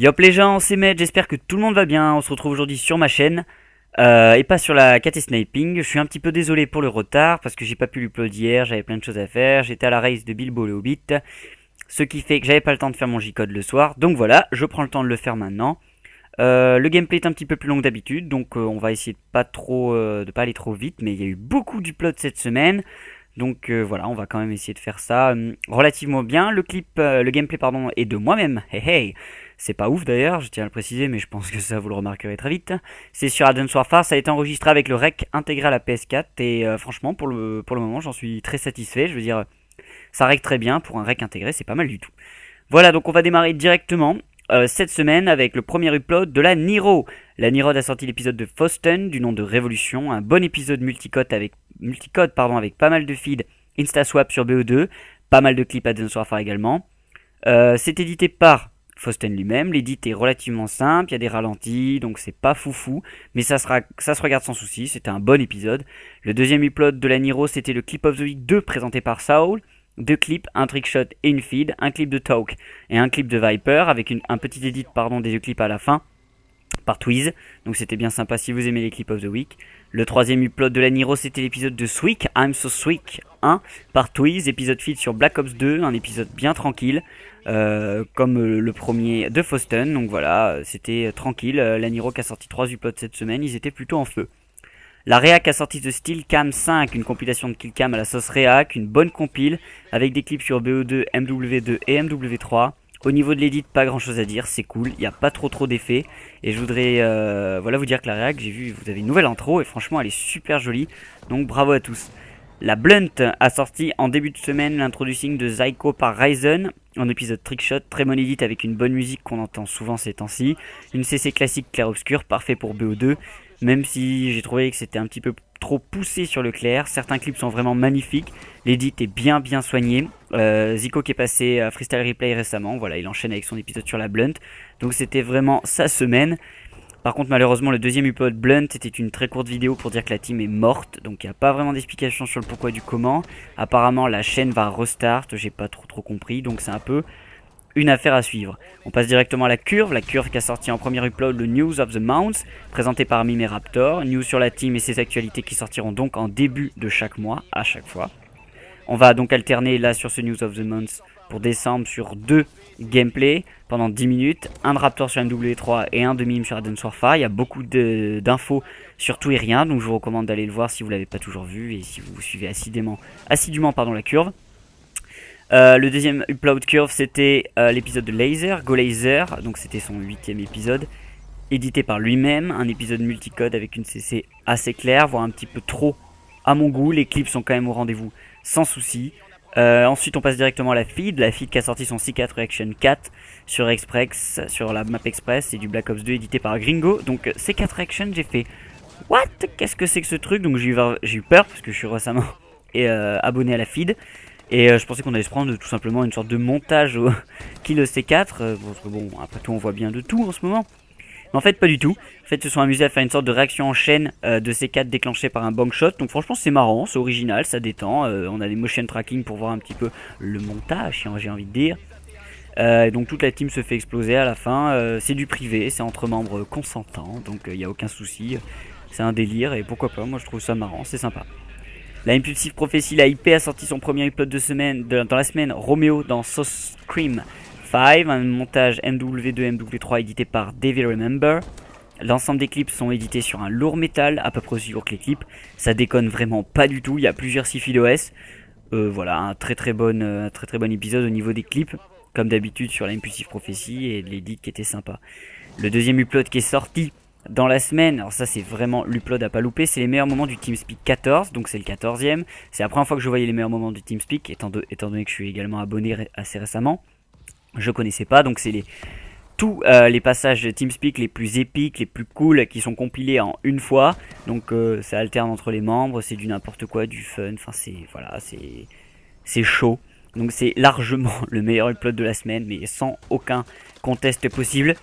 Yop les gens, c'est Med, j'espère que tout le monde va bien. On se retrouve aujourd'hui sur ma chaîne et pas sur la KT Sniping. Je suis un petit peu désolé pour le retard parce que j'ai pas pu l'upload hier, j'avais plein de choses à faire. J'étais à la race de Bilbo le Hobbit, ce qui fait que j'avais pas le temps de faire mon J-code le soir. Donc voilà, je prends le temps de le faire maintenant. Le gameplay est un petit peu plus long que d'habitude, donc on va essayer de pas aller trop vite. Mais il y a eu beaucoup d'uploads cette semaine. Donc voilà, on va quand même essayer de faire ça relativement bien. Le gameplay pardon, est de moi-même. Hey hey, c'est pas ouf d'ailleurs, je tiens à le préciser, mais je pense que ça vous le remarquerez très vite. C'est sur Advance Warfare, ça a été enregistré avec le rec intégré à la PS4 et franchement pour le moment j'en suis très satisfait. Je veux dire, ça rec très bien pour un rec intégré, c'est pas mal du tout. Voilà, donc on va démarrer directement cette semaine avec le premier upload de la Niro. La Niro a sorti l'épisode de Fausten du nom de Révolution, un bon épisode multicode avec pas mal de feeds InstaSwap sur BO2, pas mal de clips à Dance Warfare également. C'est édité par Fausten lui-même, l'édit est relativement simple, il y a des ralentis, donc c'est pas foufou, mais ça se regarde sans souci, c'était un bon épisode. Le deuxième upload de la Niro, c'était le Clip of the Week 2 présenté par Saul. Deux clips, un trickshot et une feed, un clip de Talk et un clip de Viper avec un petit edit des deux clips à la fin par Twiz, donc c'était bien sympa si vous aimez les clips of the week. Le troisième upload de la Niro, c'était l'épisode de Sweek, I'm So Sweek 1 par Twiz, épisode feed sur Black Ops 2, un épisode bien tranquille, comme le premier de Fausten, donc voilà, c'était tranquille. La Niro qui a sorti 3 uploads cette semaine, ils étaient plutôt en feu. La Réac a sorti The Steel Cam 5, une compilation de killcam à la sauce Réac, une bonne compile, avec des clips sur BO2, MW2 et MW3. Au niveau de l'édit, pas grand chose à dire, c'est cool, il n'y a pas trop d'effets. Et je voudrais vous dire que la Réac, j'ai vu, vous avez une nouvelle intro et franchement elle est super jolie, donc bravo à tous. La Blunt a sorti en début de semaine l'introducing de Zyko par Ryzen, en épisode trickshot, très bon edit avec une bonne musique qu'on entend souvent ces temps-ci. Une CC classique clair-obscur, parfait pour BO2, même si j'ai trouvé que c'était un petit peu trop poussé sur le clair. Certains clips sont vraiment magnifiques, l'édit est bien soigné. Zico qui est passé à Freestyle Replay récemment, voilà, il enchaîne avec son épisode sur la Blunt, donc c'était vraiment sa semaine. Par contre malheureusement le deuxième upload Blunt était une très courte vidéo pour dire que la team est morte, donc il n'y a pas vraiment d'explication sur le pourquoi du comment. Apparemment la chaîne va restart, j'ai pas trop compris, donc c'est un peu une affaire à suivre. On passe directement à la curve qui a sorti en premier upload le News of the Mounts, présenté par Mime Raptor, news sur la team et ses actualités qui sortiront donc en début de chaque mois, à chaque fois. On va donc alterner là sur ce News of the Month pour décembre sur 2 gameplays pendant 10 minutes, un de Raptor sur MW3 et un de Mime sur Advance Warfare. Il y a beaucoup d'infos sur tout et rien, donc je vous recommande d'aller le voir si vous ne l'avez pas toujours vu et si vous suivez assidûment la curve. Le deuxième upload curve, c'était l'épisode de Laser, Go Laser, donc c'était son 8ème épisode, édité par lui-même, un épisode multicode avec une CC assez claire, voire un petit peu trop à mon goût. Les clips sont quand même au rendez-vous sans souci. Ensuite on passe directement à la feed qui a sorti son C4 Reaction 4 sur Express, sur la map Express, c'est du Black Ops 2 édité par Gringo. Donc C4 Reaction, j'ai fait what, qu'est-ce que c'est que ce truc, donc j'ai eu peur parce que je suis récemment abonné à la feed. Et je pensais qu'on allait se prendre tout simplement une sorte de montage au kill C4, parce que bon, après tout on voit bien de tout en ce moment. Mais en fait pas du tout, en fait ils se sont amusés à faire une sorte de réaction en chaîne de C4 déclenchée par un bang shot. Donc franchement c'est marrant, c'est original, ça détend, on a des motion tracking pour voir un petit peu le montage, j'ai envie de dire. Donc toute la team se fait exploser à la fin, c'est du privé, c'est entre membres consentants, donc il n'y a aucun souci, c'est un délire et pourquoi pas, moi je trouve ça marrant, c'est sympa. La Impulsive Prophecy, la IP, a sorti son premier upload dans la semaine, Romeo dans Sauce Cream 5, un montage MW2 MW3 édité par Devil Remember. L'ensemble des clips sont édités sur un lourd métal, à peu près aussi lourd que les clips. Ça déconne vraiment pas du tout, il y a plusieurs Syphil OS. Voilà, un très bon épisode au niveau des clips, comme d'habitude sur la Impulsive Prophecy et l'édit qui était sympa. Le deuxième upload qui est sorti dans la semaine, alors ça c'est vraiment l'upload à pas louper, c'est les meilleurs moments du TeamSpeak 14, donc c'est le 14e. C'est la première fois que je voyais les meilleurs moments du TeamSpeak, étant donné que je suis également abonné assez récemment. Je connaissais pas, donc c'est tous les passages de TeamSpeak les plus épiques, les plus cool, qui sont compilés en une fois. Donc ça alterne entre les membres, c'est du n'importe quoi, du fun, enfin c'est chaud. Donc c'est largement le meilleur upload de la semaine, mais sans aucun contest possible.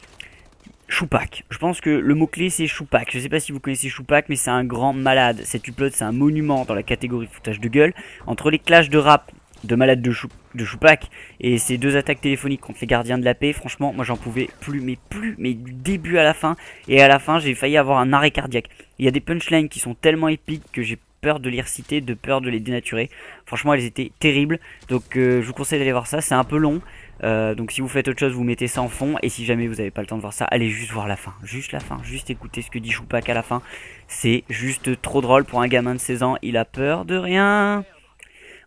Choupac, je pense que le mot-clé c'est Choupac. Je sais pas si vous connaissez Choupac, mais c'est un grand malade. Cet upload c'est un monument dans la catégorie foutage de gueule. Entre les clashs de rap de malade de Choupac et ses 2 attaques téléphoniques contre les gardiens de la paix, franchement moi j'en pouvais plus mais du début à la fin, et à la fin j'ai failli avoir un arrêt cardiaque. Il y a des punchlines qui sont tellement épiques que j'ai peur de les reciter, de peur de les dénaturer. Franchement elles étaient terribles, donc je vous conseille d'aller voir ça, c'est un peu long, donc si vous faites autre chose vous mettez ça en fond, et si jamais vous n'avez pas le temps de voir ça, allez juste voir la fin, juste écouter ce que dit Choupac à la fin, c'est juste trop drôle pour un gamin de 16 ans, il a peur de rien.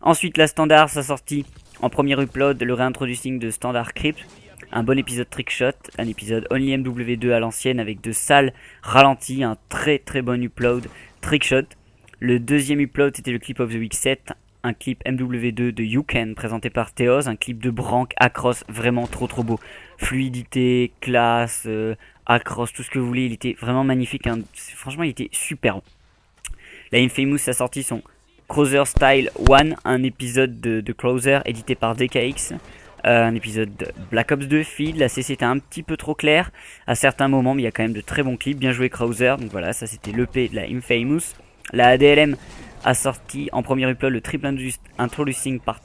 Ensuite, la Standard, ça sorti en premier upload, le réintroducing de Standard Crypt. Un bon épisode Trickshot, un épisode Only MW2 à l'ancienne avec de sales ralentis, un très bon upload Trickshot. Le deuxième upload, c'était le clip of the week 7, un clip MW2 de You Can présenté par Theos, un clip de Brank, Across, vraiment trop beau. Fluidité, classe, Across, tout ce que vous voulez, il était vraiment magnifique, hein. Franchement il était superbe. La Infamous a sorti son Cruiser Style 1, un épisode de Cruiser édité par DKX, un épisode de Black Ops 2 Feed. La CC était un petit peu trop claire à certains moments, mais il y a quand même de très bons clips. Bien joué Cruiser, donc voilà, ça c'était l'EP de la Infamous. La ADLM a sorti en premier upload le Triple Introducing Part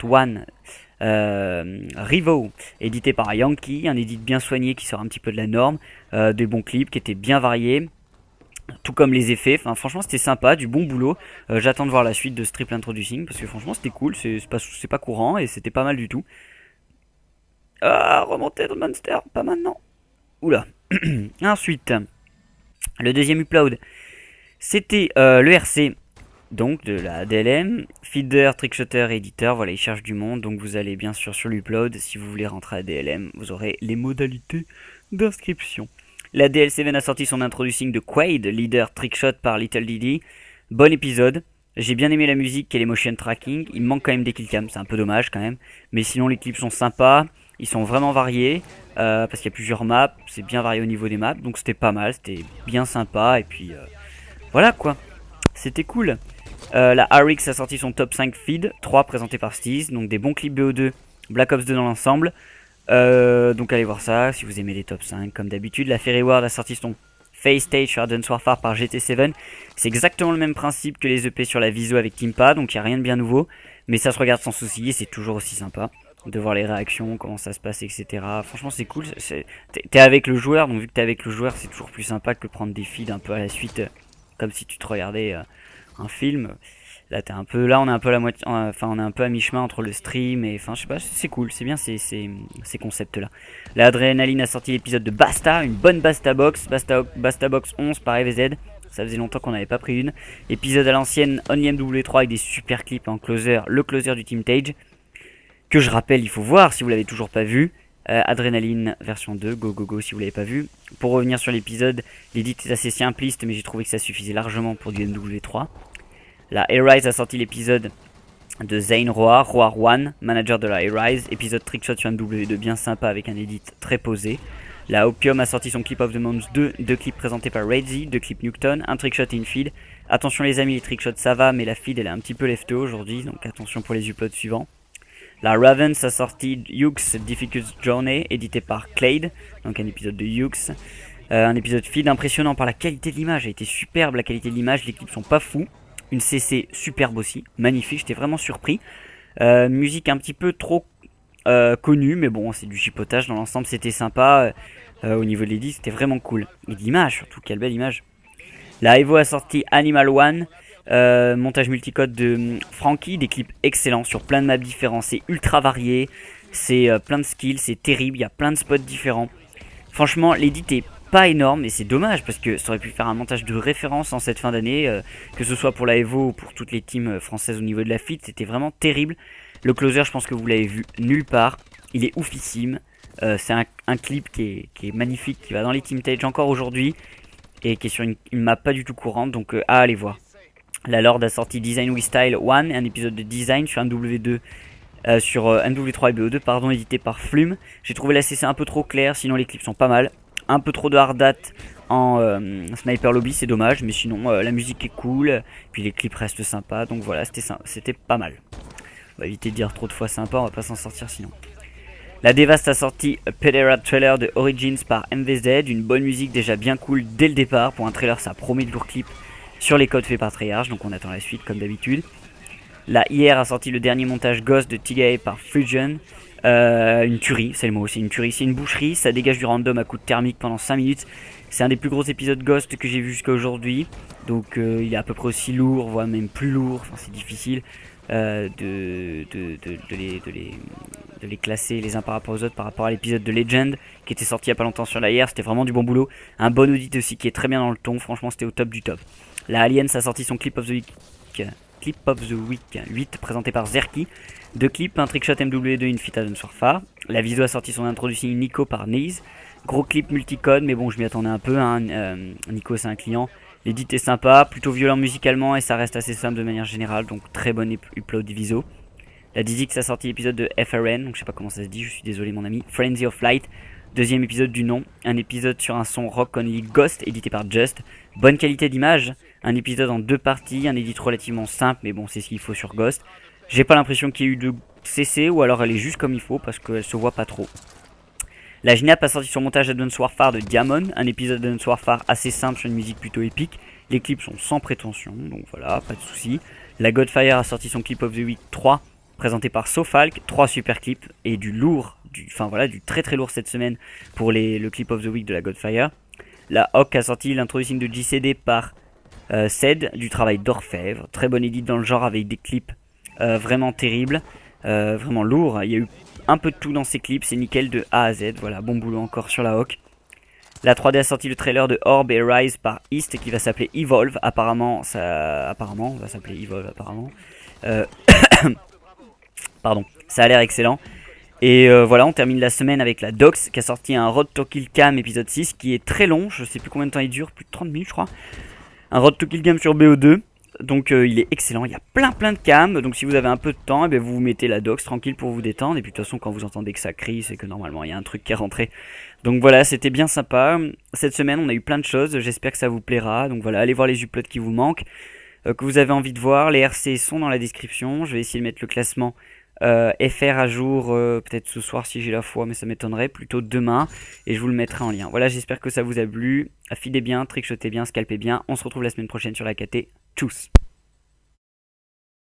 1 Rivo, édité par Yankee, un edit bien soigné qui sort un petit peu de la norme, des bons clips qui étaient bien variés. Tout comme les effets, enfin franchement c'était sympa, du bon boulot. J'attends de voir la suite de ce Triple Introducing parce que franchement c'était cool, c'est pas courant et c'était pas mal du tout. Ah, remonter de Monster, pas maintenant. Oula. Ensuite, le deuxième upload, c'était le RC, donc de la DLM, feeder, trickshotter, éditeur, voilà, il cherche du monde, donc vous allez bien sûr sur l'upload, si vous voulez rentrer à DLM, vous aurez les modalités d'inscription. La DL7 a sorti son introducing de Quaid, leader trickshot par Little Diddy. Bon épisode. J'ai bien aimé la musique et les motion tracking. Il me manque quand même des killcams, c'est un peu dommage quand même. Mais sinon les clips sont sympas, ils sont vraiment variés. Parce qu'il y a plusieurs maps, c'est bien varié au niveau des maps. Donc c'était pas mal, c'était bien sympa. Et puis voilà quoi, c'était cool. La RX a sorti son top 5 feed, 3 présenté par Steez. Donc des bons clips BO2, Black Ops 2 dans l'ensemble. Donc allez voir ça si vous aimez les top 5 comme d'habitude. La Ferry Ward a sorti son Face Stage sur Advance Warfare par GT7. C'est exactement le même principe que les EP sur la Viso avec Timpa, donc il n'y a rien de bien nouveau, mais ça se regarde sans souci et c'est toujours aussi sympa de voir les réactions, comment ça se passe, etc. Franchement c'est cool, t'es avec le joueur, donc vu que t'es avec le joueur c'est toujours plus sympa que de prendre des feeds un peu à la suite, comme si tu te regardais un film. Là on est un peu à la moitié, enfin on est un peu à mi-chemin entre le stream et enfin je sais pas, c'est cool, c'est bien ces concepts là. La Adrenaline a sorti l'épisode de Basta, une bonne Basta Box, Basta Box 11 par EVZ. Ça faisait longtemps qu'on n'avait pas pris une. Épisode à l'ancienne, Only MW3 avec des super clips en closer, le closer du Team Tage, que je rappelle il faut voir si vous l'avez toujours pas vu. Adrenaline version 2, go si vous l'avez pas vu. Pour revenir sur l'épisode, l'édit est assez simpliste mais j'ai trouvé que ça suffisait largement pour du MW3. La A-Rise a sorti l'épisode de Zane Roar 1, manager de la A-Rise, épisode trickshot sur MW2 bien sympa avec un edit très posé. La Opium a sorti son Clip of the Month 2, 2 clips présentés par Redzy, 2 clips Newton, un trickshot et une feed. Attention les amis, les trickshots ça va, mais la feed elle est un petit peu lefto aujourd'hui, donc attention pour les uploads suivants. La Ravens a sorti Yuke's Difficult Journey, édité par Clade, donc un épisode de Yuke's. Un épisode feed impressionnant par la qualité de l'image, elle a été superbe la qualité de l'image, les clips sont pas fous. Une CC superbe aussi, magnifique, j'étais vraiment surpris. Musique un petit peu trop connue, mais bon, c'est du chipotage. Dans l'ensemble, c'était sympa. Au niveau de l'édit, c'était vraiment cool. Et de l'image, surtout, quelle belle image. La Evo a sorti Animal One, montage multicode de Frankie, des clips excellents sur plein de maps différents. C'est ultra varié, c'est plein de skills, c'est terrible, il y a plein de spots différents. Franchement, l'édit est pas énorme et c'est dommage parce que ça aurait pu faire un montage de référence en cette fin d'année, que ce soit pour la Evo ou pour toutes les teams françaises au niveau de la FIT, c'était vraiment terrible. Le closer, je pense que vous l'avez vu nulle part, il est oufissime, c'est un clip qui est magnifique, qui va dans les Team Tage encore aujourd'hui et qui est sur une map pas du tout courante, donc à aller voir. La Lord a sorti Design with Style 1, un épisode de design sur MW2. Sur MW3 et BO2 pardon, édité par Flume. J'ai trouvé la CC un peu trop claire, sinon les clips sont pas mal. Un peu trop de hard date en sniper lobby, c'est dommage, mais sinon la musique est cool, puis les clips restent sympas, donc voilà, c'était pas mal. On va éviter de dire trop de fois sympa, on va pas s'en sortir sinon. La Devast a sorti Pederap Trailer de Origins par MVZ, une bonne musique déjà bien cool dès le départ. Pour un trailer, ça promet de lourds clips sur les codes faits par Treyarch, donc on attend la suite comme d'habitude. Là, hier a sorti le dernier montage Ghost de TGA par Fusion. Une tuerie, c'est le mot, c'est une tuerie, c'est une boucherie, ça dégage du random à coup de thermique pendant 5 minutes. C'est un des plus gros épisodes Ghost que j'ai vu jusqu'à aujourd'hui. Donc il est à peu près aussi lourd, voire même plus lourd, enfin c'est difficile de les classer les uns par rapport aux autres par rapport à l'épisode de Legend qui était sorti il y a pas longtemps sur la IR, c'était vraiment du bon boulot. Un bon audit aussi qui est très bien dans le ton, franchement c'était au top du top. La Aliens a sorti son Clip of the Week 8 présenté par Zerky. Deux clips, un trickshot MW2 et une feat Advance Warfare. La Viso a sorti son introduction Nico par Naze. Gros clip multicode, mais bon je m'y attendais un peu, hein. Nico c'est un client. L'édit est sympa, plutôt violent musicalement et ça reste assez simple de manière générale, donc très bon upload Viso. La Dizix a sorti l'épisode de FRN, donc je sais pas comment ça se dit, je suis désolé mon ami. Frenzy of Light, deuxième épisode du nom, un épisode sur un son rock only Ghost édité par Just. Bonne qualité d'image, un épisode en 2 parties, un édit relativement simple, mais bon c'est ce qu'il faut sur Ghost. J'ai pas l'impression qu'il y ait eu de CC ou alors elle est juste comme il faut parce qu'elle se voit pas trop. La Ginap a sorti son montage Advance Warfare de Diamond, un épisode d'Advance Warfare assez simple sur une musique plutôt épique. Les clips sont sans prétention, donc voilà, pas de soucis. La Godfire a sorti son Clip of the Week 3, présenté par Sofalk, 3 super clips et du lourd, du très très lourd cette semaine pour le Clip of the Week de la Godfire. La Hawk a sorti l'introduction de JCD par Ced, du travail d'orfèvre, très bonne édite dans le genre avec des clips vraiment terribles, vraiment lourds. Il y a eu un peu de tout dans ces clips, c'est nickel de A à Z, voilà, bon boulot encore sur la Hawk. La 3D a sorti le trailer de Orb et Rise par East qui va s'appeler Evolve. Apparemment, ça va s'appeler Evolve apparemment. Pardon, ça a l'air excellent. Et voilà, on termine la semaine avec la Dox qui a sorti un Road to Kill Cam épisode 6 qui est très long, je sais plus combien de temps il dure, plus de 30 minutes je crois. Un Road to Kill Cam sur BO2. Donc il est excellent, il y a plein de cams, donc si vous avez un peu de temps, eh bien, vous mettez la dox tranquille pour vous détendre, et puis de toute façon quand vous entendez que ça crie, c'est que normalement il y a un truc qui est rentré. Donc voilà, c'était bien sympa, cette semaine on a eu plein de choses, j'espère que ça vous plaira, donc voilà, allez voir les uploads qui vous manquent, que vous avez envie de voir, les RC sont dans la description, je vais essayer de mettre le classement FR à jour, peut-être ce soir si j'ai la foi, mais ça m'étonnerait, plutôt demain, et je vous le mettrai en lien. Voilà, j'espère que ça vous a plu, affidez bien, trickshotez bien, scalpez bien, on se retrouve la semaine prochaine sur la KT. Tchuss.